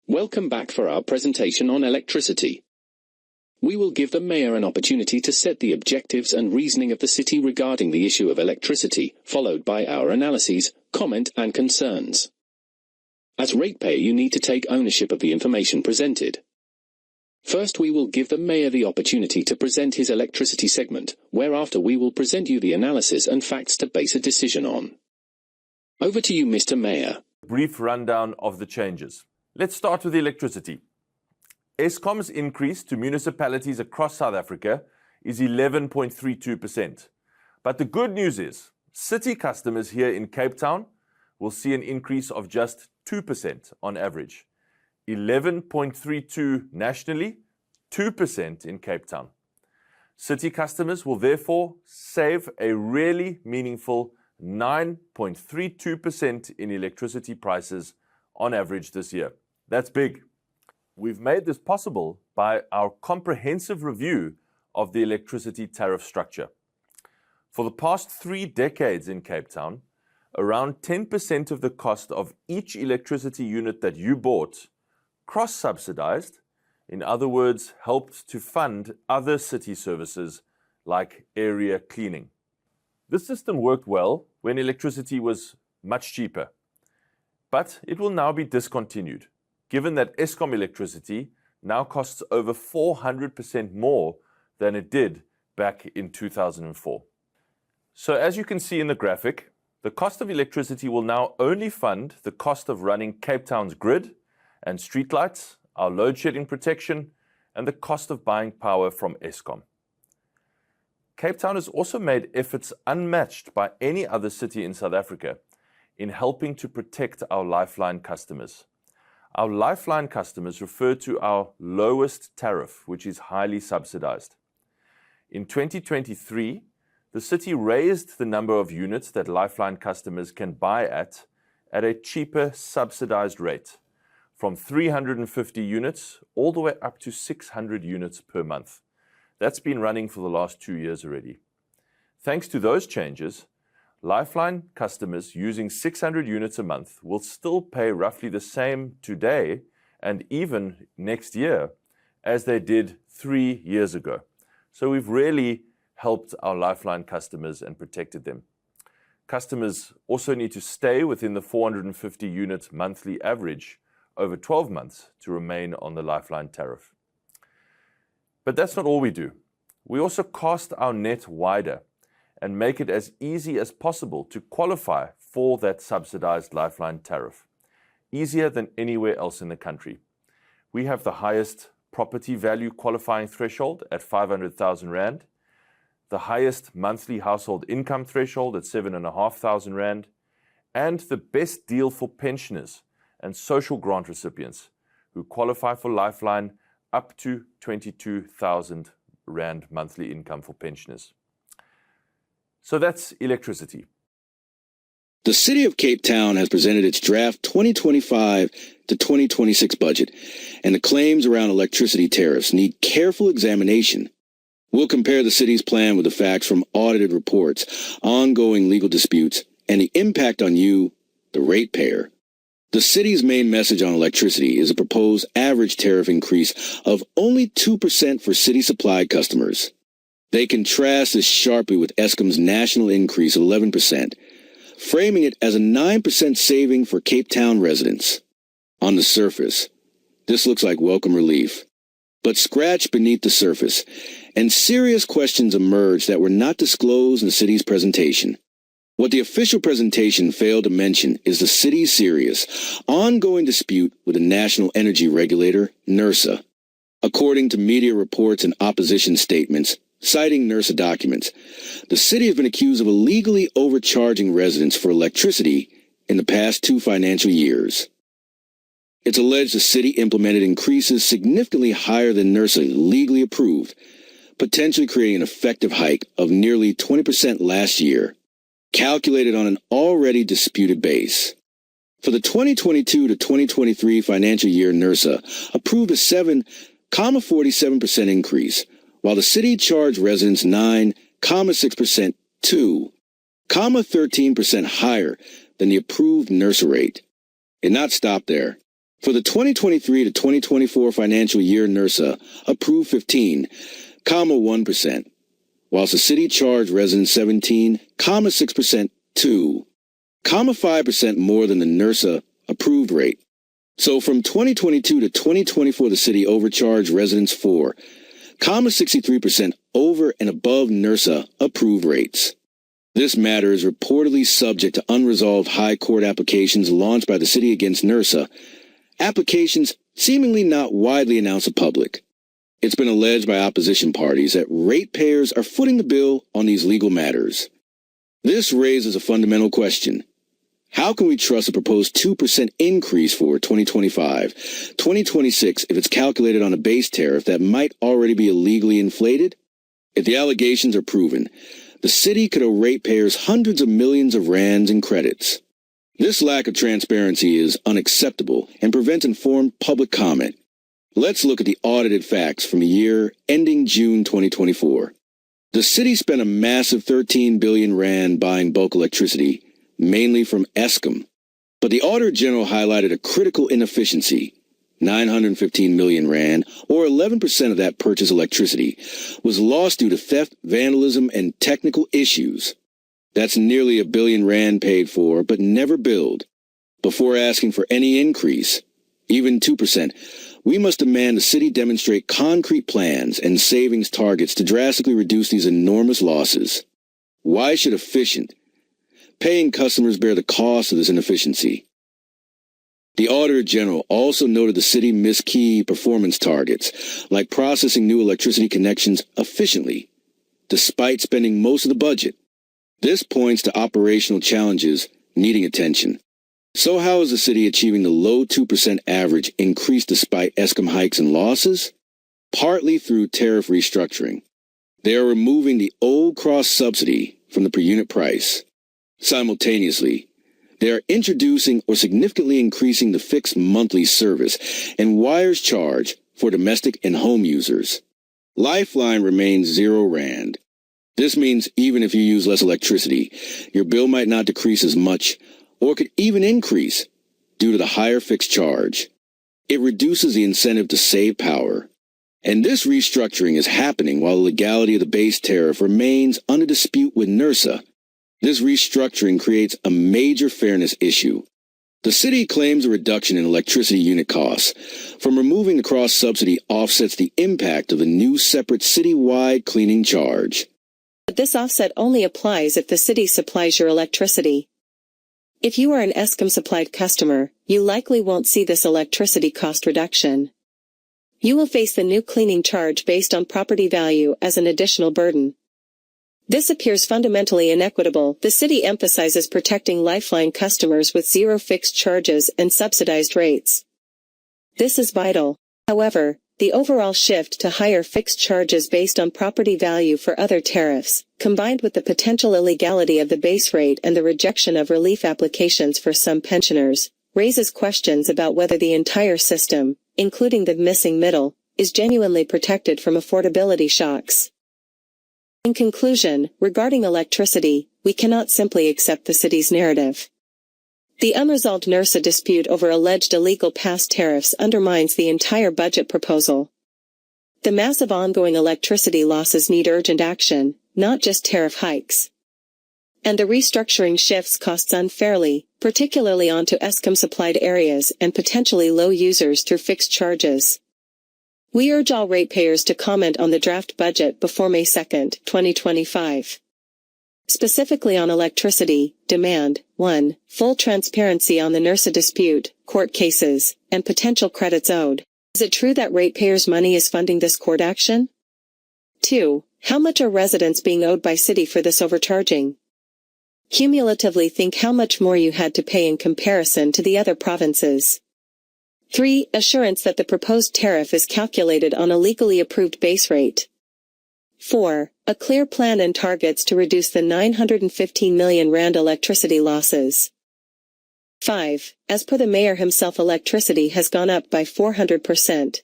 Welcome back for our presentation on electricity. We will give the Mayor an opportunity to set the objectives and reasoning of the city regarding the issue of electricity, followed by our analyses, comment and concerns. As ratepayer, you need to take ownership of the information presented. First, we will give the Mayor the opportunity to present his electricity segment, whereafter we will present you the analysis and facts to base a decision on. Over to you, Mr. Mayor. Brief rundown of the changes. Let's start with electricity. Eskom's increase to municipalities across South Africa is 11.32%. But the good news is, city customers here in Cape Town will see an increase of just 2% on average. 11.32 nationally, 2% in Cape Town. City customers will therefore save a really meaningful 9.32% in electricity prices on average this year. That's big. We've made this possible by our comprehensive review of the electricity tariff structure. For the past 3 decades in Cape Town, around 10% of the cost of each electricity unit that you bought cross-subsidized, in other words, helped to fund other city services like area cleaning. This system worked well when electricity was much cheaper, but it will now be discontinued, given that Eskom electricity now costs over 400% more than it did back in 2004. So as you can see in the graphic, the cost of electricity will now only fund the cost of running Cape Town's grid and streetlights, our load shedding protection, and the cost of buying power from Eskom. Cape Town has also made efforts unmatched by any other city in South Africa in helping to protect our lifeline customers. Our lifeline customers refer to our lowest tariff, which is highly subsidized. In 2023, the city raised the number of units that lifeline customers can buy at a cheaper subsidized rate, from 350 units all the way up to 600 units per month. That's been running for the last 2 years already. Thanks to those changes, Lifeline customers using 600 units a month will still pay roughly the same today and even next year as they did 3 years ago. So we've really helped our Lifeline customers and protected them. Customers also need to stay within the 450 unit monthly average over 12 months to remain on the Lifeline tariff. But that's not all we do. We also cast our net wider and make it as easy as possible to qualify for that subsidized Lifeline tariff, easier than anywhere else in the country. We have the highest property value qualifying threshold at 500,000 Rand, the highest monthly household income threshold at 7,500 Rand, and the best deal for pensioners and social grant recipients who qualify for Lifeline up to 22,000 Rand monthly income for pensioners. So that's electricity. The City of Cape Town has presented its draft 2025 to 2026 budget, and the claims around electricity tariffs need careful examination. We'll compare the city's plan with the facts from audited reports, ongoing legal disputes, and the impact on you, the ratepayer. The city's main message on electricity is a proposed average tariff increase of only 2% for city-supplied customers. They contrast this sharply with Eskom's national increase of 11%, framing it as a 9% saving for Cape Town residents. On the surface, this looks like welcome relief. But scratch beneath the surface, and serious questions emerge that were not disclosed in the city's presentation. What the official presentation failed to mention is the city's serious, ongoing dispute with the national energy regulator, NERSA. According to media reports and opposition statements, citing NERSA documents, the city has been accused of illegally overcharging residents for electricity in the past 2 financial years. It's alleged the city implemented increases significantly higher than NERSA legally approved, potentially creating an effective hike of nearly 20% last year, calculated on an already disputed base. For the 2022 to 2023 financial year, NERSA approved a 7.47% increase, while the city charged residents 9.6% too. 13% higher than the approved NERSA rate. And not stop there. For the 2023 to 2024 financial year, NERSA approved 15.1%, whilst the city charged residents 17.6%, 2.5% more than the NERSA approved rate. So from 2022 to 2024, the city overcharged residents 4.63% over and above NERSA approved rates. This matter is reportedly subject to unresolved high court applications launched by the city against NERSA, applications seemingly not widely announced to public. It's been alleged by opposition parties that ratepayers are footing the bill on these legal matters. This raises a fundamental question. How can we trust a proposed 2% increase for 2025-2026 if it's calculated on a base tariff that might already be illegally inflated? If the allegations are proven, the city could owe ratepayers hundreds of millions of rands in credits. This lack of transparency is unacceptable and prevents informed public comment. Let's look at the audited facts from the year ending June 2024. The city spent a massive 13 billion rand buying bulk electricity, mainly from Eskom. But the Auditor General highlighted a critical inefficiency. 915 million rand, or 11% of that purchased electricity, was lost due to theft, vandalism, and technical issues. That's nearly 1 billion rand paid for, but never billed. Before asking for any increase, even 2%, we must demand the city demonstrate concrete plans and savings targets to drastically reduce these enormous losses. Why should efficient, paying customers bear the cost of this inefficiency? The Auditor General also noted the city missed key performance targets, like processing new electricity connections efficiently, despite spending most of the budget. This points to operational challenges needing attention. So how is the city achieving the low 2% average increase despite Eskom hikes and losses? Partly through tariff restructuring. They are removing the old cross subsidy from the per unit price. Simultaneously, they are introducing or significantly increasing the fixed monthly service and wires charge for domestic and home users. Lifeline remains 0 rand. This means even if you use less electricity, your bill might not decrease as much or could even increase due to the higher fixed charge. It reduces the incentive to save power. And this restructuring is happening while the legality of the base tariff remains under dispute with NERSA. This restructuring creates a major fairness issue. The city claims a reduction in electricity unit costs from removing the cross-subsidy offsets the impact of the new separate city-wide cleaning charge. But this offset only applies if the city supplies your electricity. If you are an Eskom-supplied customer, you likely won't see this electricity cost reduction. You will face the new cleaning charge based on property value as an additional burden. This appears fundamentally inequitable. The city emphasizes protecting Lifeline customers with 0 fixed charges and subsidized rates. This is vital. However, the overall shift to higher fixed charges based on property value for other tariffs, combined with the potential illegality of the base rate and the rejection of relief applications for some pensioners, raises questions about whether the entire system, including the missing middle, is genuinely protected from affordability shocks. In conclusion, regarding electricity, we cannot simply accept the city's narrative. The unresolved NERSA dispute over alleged illegal past tariffs undermines the entire budget proposal. The massive ongoing electricity losses need urgent action, not just tariff hikes. And the restructuring shifts costs unfairly, particularly onto Eskom-supplied areas and potentially low users through fixed charges. We urge all ratepayers to comment on the draft budget before May 2, 2025. Specifically on electricity, demand, 1. Full transparency on the NERSA dispute, court cases, and potential credits owed. Is it true that ratepayers' money is funding this court action? 2. How much are residents being owed by city for this overcharging? Cumulatively think how much more you had to pay in comparison to the other provinces. 3. Assurance that the proposed tariff is calculated on a legally approved base rate. 4. A clear plan and targets to reduce the 915 million rand electricity losses. 5. As per the mayor himself, electricity has gone up by 400%.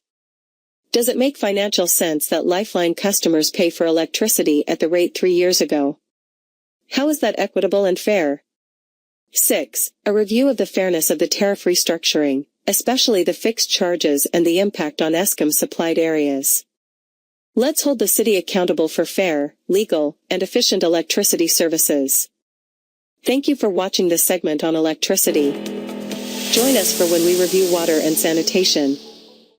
Does it make financial sense that Lifeline customers pay for electricity at the rate 3 years ago? How is that equitable and fair? 6. A review of the fairness of the tariff restructuring, especially the fixed charges and the impact on ESCOM-supplied areas. Let's hold the city accountable for fair, legal, and efficient electricity services. Thank you for watching this segment on electricity. Join us for when we review water and sanitation.